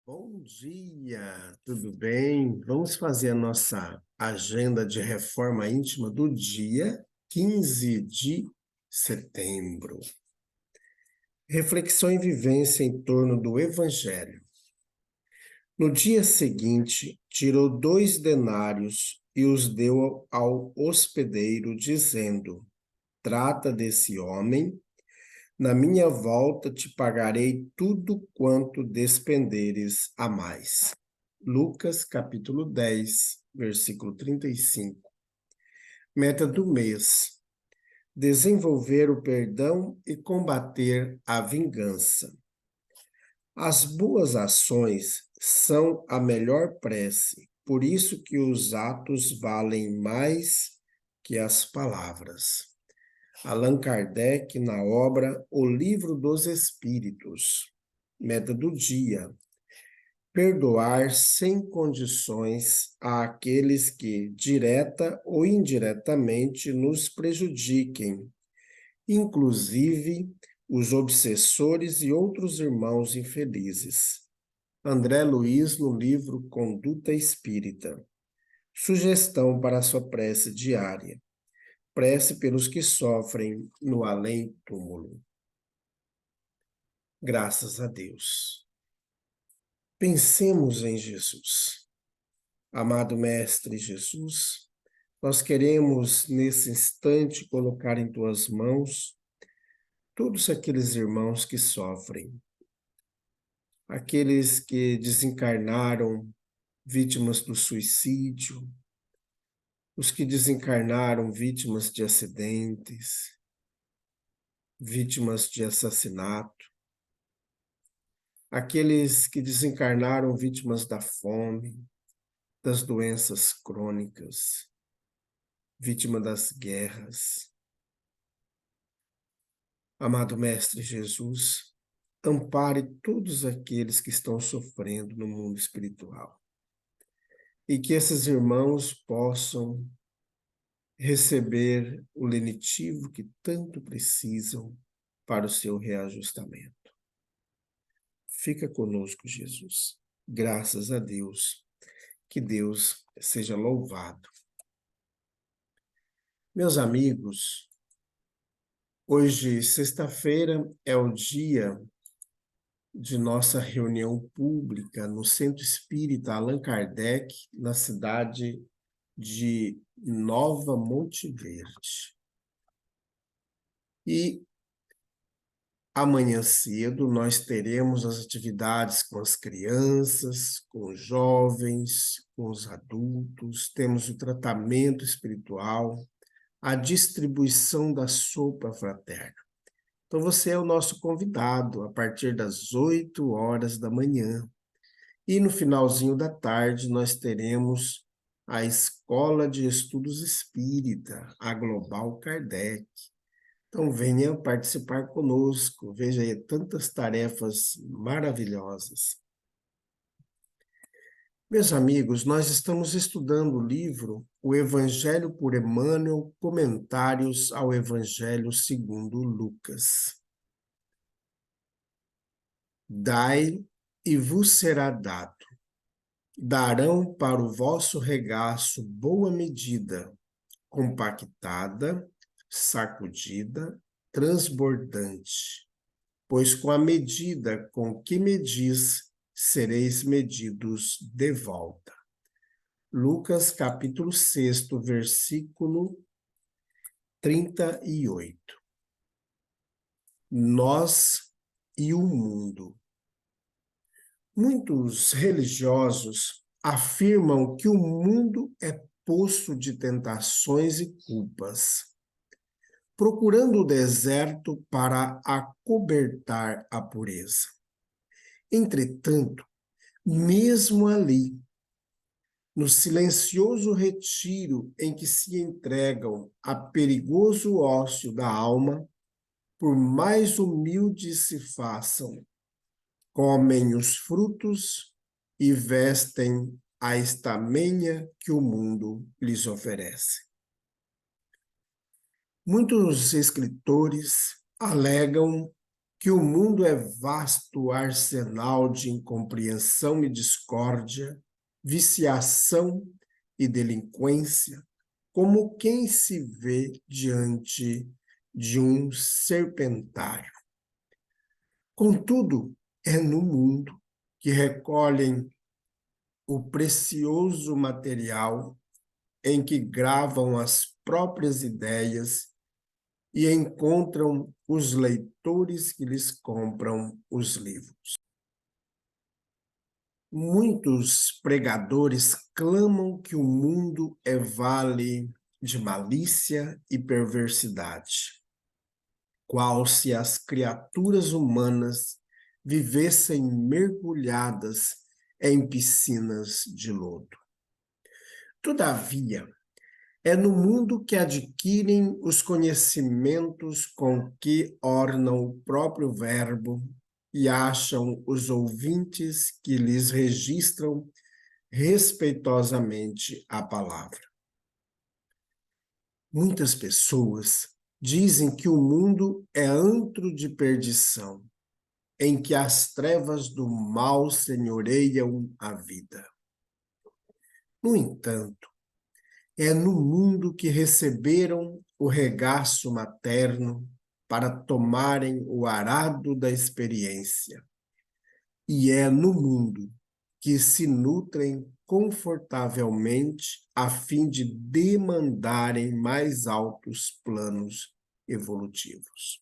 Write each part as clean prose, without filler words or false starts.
Bom dia, tudo bem? Vamos fazer a nossa agenda de reforma íntima do dia 15 de setembro. Reflexão e vivência em torno do Evangelho. No dia seguinte, tirou 2 denários e os deu ao hospedeiro, dizendo: Trata desse homem. Na minha volta te pagarei tudo quanto despenderes a mais. Lucas capítulo 10, versículo 35. Meta do mês: desenvolver o perdão e combater a vingança. As boas ações são a melhor prece, por isso que os atos valem mais que as palavras. Allan Kardec, na obra O Livro dos Espíritos. Meta do dia: perdoar sem condições àqueles que, direta ou indiretamente, nos prejudiquem, inclusive os obsessores e outros irmãos infelizes. André Luiz, no livro Conduta Espírita. Sugestão para a sua prece diária: prece pelos que sofrem no além-túmulo. Graças a Deus. Pensemos em Jesus. Amado Mestre Jesus, nós queremos nesse instante colocar em tuas mãos todos aqueles irmãos que sofrem, aqueles que desencarnaram vítimas do suicídio, os que desencarnaram vítimas de acidentes, vítimas de assassinato, aqueles que desencarnaram vítimas da fome, das doenças crônicas, vítima das guerras. Amado Mestre Jesus, ampare todos aqueles que estão sofrendo no mundo espiritual e que esses irmãos possam receber o lenitivo que tanto precisam para o seu reajustamento. Fica conosco, Jesus. Graças a Deus. Que Deus seja louvado. Meus amigos, hoje, sexta-feira, é o dia de nossa reunião pública no Centro Espírita Allan Kardec, na cidade de Nova Monte Verde. E amanhã cedo nós teremos as atividades com as crianças, com os jovens, com os adultos, temos o tratamento espiritual, a distribuição da sopa fraterna. Então você é o nosso convidado a partir das 8 horas da manhã. E no finalzinho da tarde nós teremos a Escola de Estudos Espírita, a Global Kardec. Então venha participar conosco, veja aí tantas tarefas maravilhosas. Meus amigos, nós estamos estudando o livro O Evangelho por Emmanuel, Comentários ao Evangelho segundo Lucas. Dai e vos será dado. Darão para o vosso regaço boa medida, compactada, sacudida, transbordante. Pois com a medida com que medis, sereis medidos de volta. Lucas capítulo 6, versículo 38. Nós e o mundo. Muitos religiosos afirmam que o mundo é poço de tentações e culpas, procurando o deserto para acobertar a pureza. Entretanto, mesmo ali, no silencioso retiro em que se entregam a perigoso ócio da alma, por mais humildes se façam, comem os frutos e vestem a estamenha que o mundo lhes oferece. Muitos escritores alegam que o mundo é vasto arsenal de incompreensão e discórdia, viciação e delinquência, como quem se vê diante de um serpentário. Contudo, é no mundo que recolhem o precioso material em que gravam as próprias ideias e encontram os leitores que lhes compram os livros. Muitos pregadores clamam que o mundo é vale de malícia e perversidade, qual se as criaturas humanas vivessem mergulhadas em piscinas de lodo. Todavia, é no mundo que adquirem os conhecimentos com que ornam o próprio verbo e acham os ouvintes que lhes registram respeitosamente a palavra. Muitas pessoas dizem que o mundo é antro de perdição, em que as trevas do mal senhoreiam a vida. No entanto, é no mundo que receberam o regaço materno para tomarem o arado da experiência. E é no mundo que se nutrem confortavelmente a fim de demandarem mais altos planos evolutivos.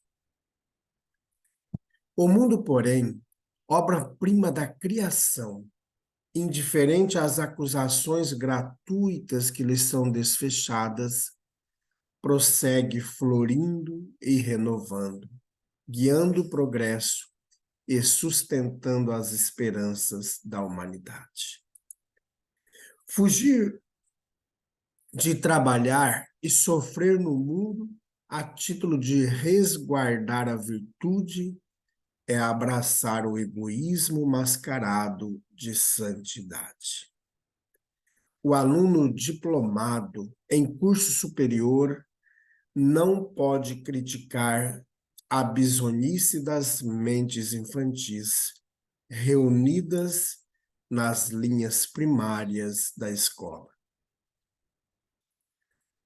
O mundo, porém, obra-prima da criação, indiferente às acusações gratuitas que lhe são desfechadas, prossegue florindo e renovando, guiando o progresso e sustentando as esperanças da humanidade. Fugir de trabalhar e sofrer no mundo a título de resguardar a virtude é abraçar o egoísmo mascarado de santidade. O aluno diplomado em curso superior não pode criticar a bisonice das mentes infantis reunidas nas linhas primárias da escola.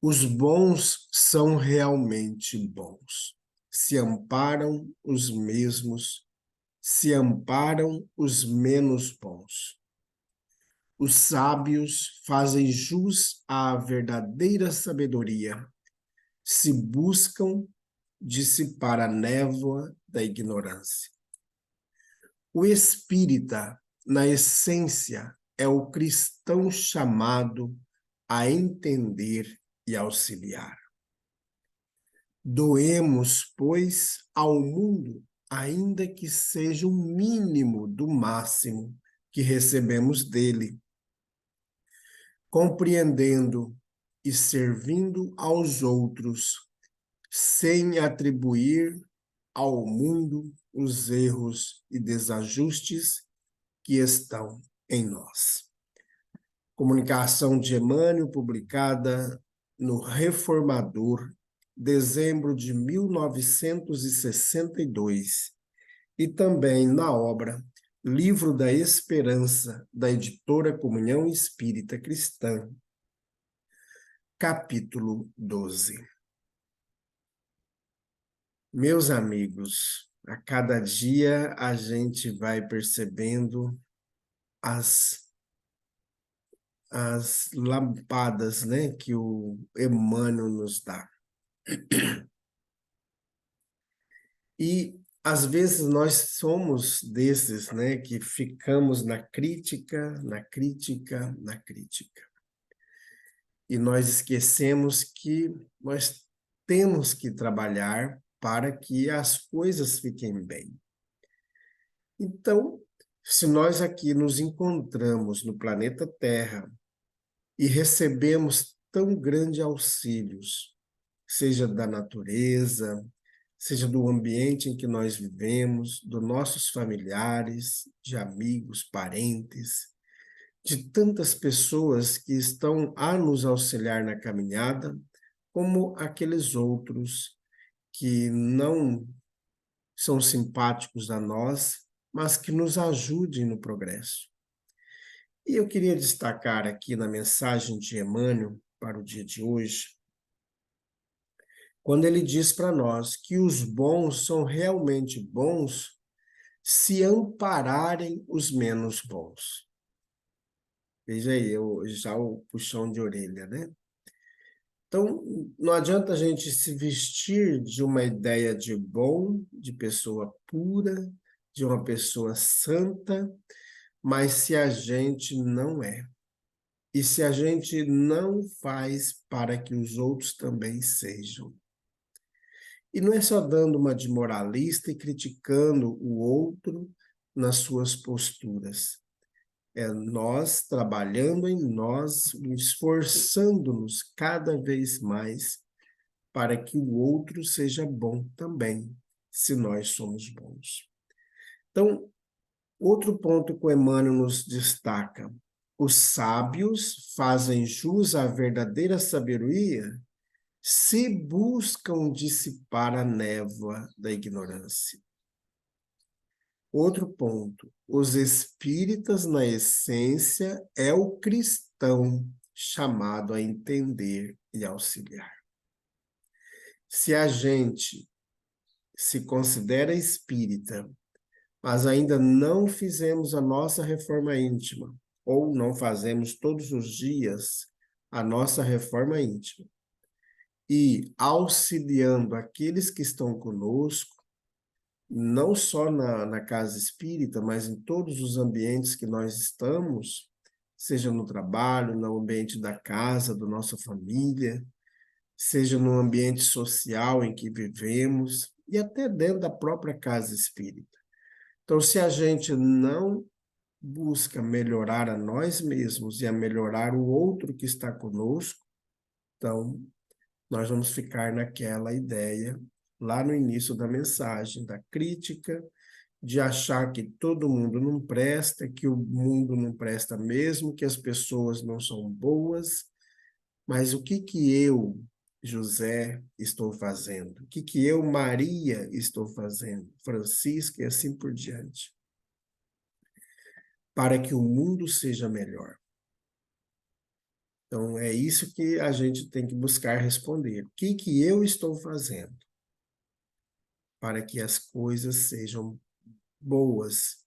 Os bons são realmente bons. Se amparam os mesmos, se amparam os menos bons. Os sábios fazem jus à verdadeira sabedoria, se buscam dissipar a névoa da ignorância. O espírita, na essência, é o cristão chamado a entender e auxiliar. Doemos, pois, ao mundo, ainda que seja o mínimo do máximo que recebemos dele, compreendendo e servindo aos outros, sem atribuir ao mundo os erros e desajustes que estão em nós. Comunicação de Emmanuel, publicada no Reformador, dezembro de 1962, e também na obra Livro da Esperança, da editora Comunhão Espírita Cristã, capítulo 12. Meus amigos, a cada dia a gente vai percebendo as lampadas, né, que o Emmanuel nos dá. E às vezes nós somos desses, né, que ficamos na crítica, na crítica, na crítica. E nós esquecemos que nós temos que trabalhar para que as coisas fiquem bem. Então, se nós aqui nos encontramos no planeta Terra e recebemos tão grandes auxílios, seja da natureza, seja do ambiente em que nós vivemos, dos nossos familiares, de amigos, parentes, de tantas pessoas que estão a nos auxiliar na caminhada, como aqueles outros que não são simpáticos a nós, mas que nos ajudem no progresso. E eu queria destacar aqui na mensagem de Emmanuel para o dia de hoje, quando ele diz para nós que os bons são realmente bons se ampararem os menos bons. Veja aí, já o puxão de orelha, né? Então, não adianta a gente se vestir de uma ideia de bom, de pessoa pura, de uma pessoa santa, mas se a gente não é. E se a gente não faz para que os outros também sejam. E não é só dando uma de moralista e criticando o outro nas suas posturas. É nós trabalhando em nós, esforçando-nos cada vez mais para que o outro seja bom também, se nós somos bons. Então, outro ponto que o Emmanuel nos destaca: os sábios fazem jus à verdadeira sabedoria se buscam dissipar a névoa da ignorância. Outro ponto: os espíritas, na essência, é o cristão chamado a entender e auxiliar. Se a gente se considera espírita, mas ainda não fizemos a nossa reforma íntima, ou não fazemos todos os dias a nossa reforma íntima, e auxiliando aqueles que estão conosco, não só na casa espírita, mas em todos os ambientes que nós estamos, seja no trabalho, no ambiente da casa, da nossa família, seja no ambiente social em que vivemos, e até dentro da própria casa espírita. Então, se a gente não busca melhorar a nós mesmos e a melhorar o outro que está conosco, então nós vamos ficar naquela ideia, lá no início da mensagem, da crítica, de achar que todo mundo não presta, que o mundo não presta mesmo, que as pessoas não são boas, mas o que eu, José, estou fazendo? O que eu, Maria, estou fazendo? Francisca e assim por diante. Para que o mundo seja melhor. Então, é isso que a gente tem que buscar responder. O que eu estou fazendo para que as coisas sejam boas?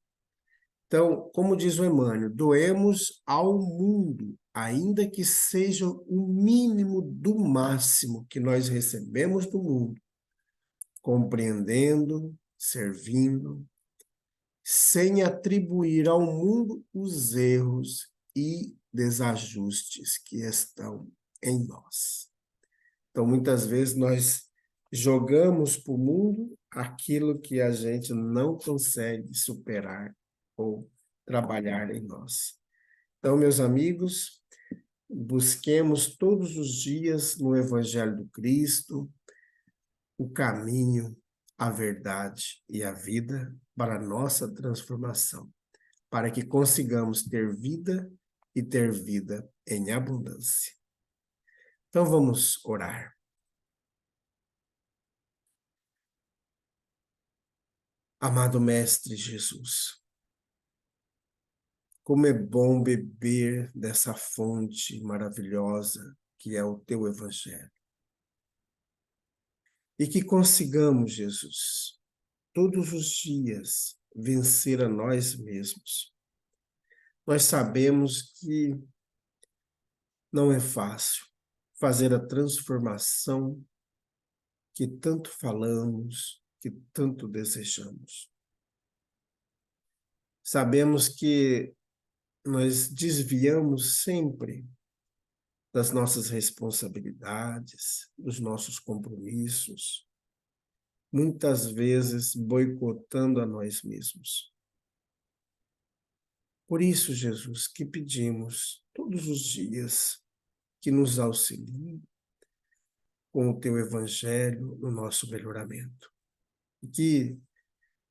Então, como diz o Emmanuel, doemos ao mundo, ainda que seja o mínimo do máximo que nós recebemos do mundo, compreendendo, servindo, sem atribuir ao mundo os erros e desajustes que estão em nós. Então, muitas vezes nós jogamos para o mundo aquilo que a gente não consegue superar ou trabalhar em nós. Então, meus amigos, busquemos todos os dias no Evangelho do Cristo o caminho, a verdade e a vida para a nossa transformação, para que consigamos ter vida e ter vida em abundância. Então vamos orar. Amado Mestre Jesus, como é bom beber dessa fonte maravilhosa que é o teu Evangelho. E que consigamos, Jesus, todos os dias vencer a nós mesmos. Nós sabemos que não é fácil fazer a transformação que tanto falamos, que tanto desejamos. Sabemos que nós desviamos sempre das nossas responsabilidades, dos nossos compromissos, muitas vezes boicotando a nós mesmos. Por isso, Jesus, que pedimos todos os dias que nos auxilie com o teu evangelho no nosso melhoramento. E que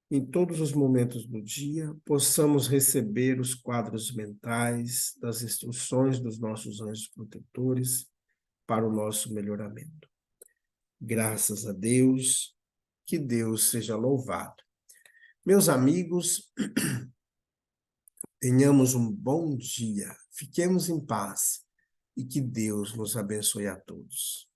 em todos os momentos do dia possamos receber os quadros mentais das instruções dos nossos anjos protetores para o nosso melhoramento. Graças a Deus, Que Deus seja louvado. Meus amigos, tenhamos um bom dia, fiquemos em paz e que Deus nos abençoe a todos.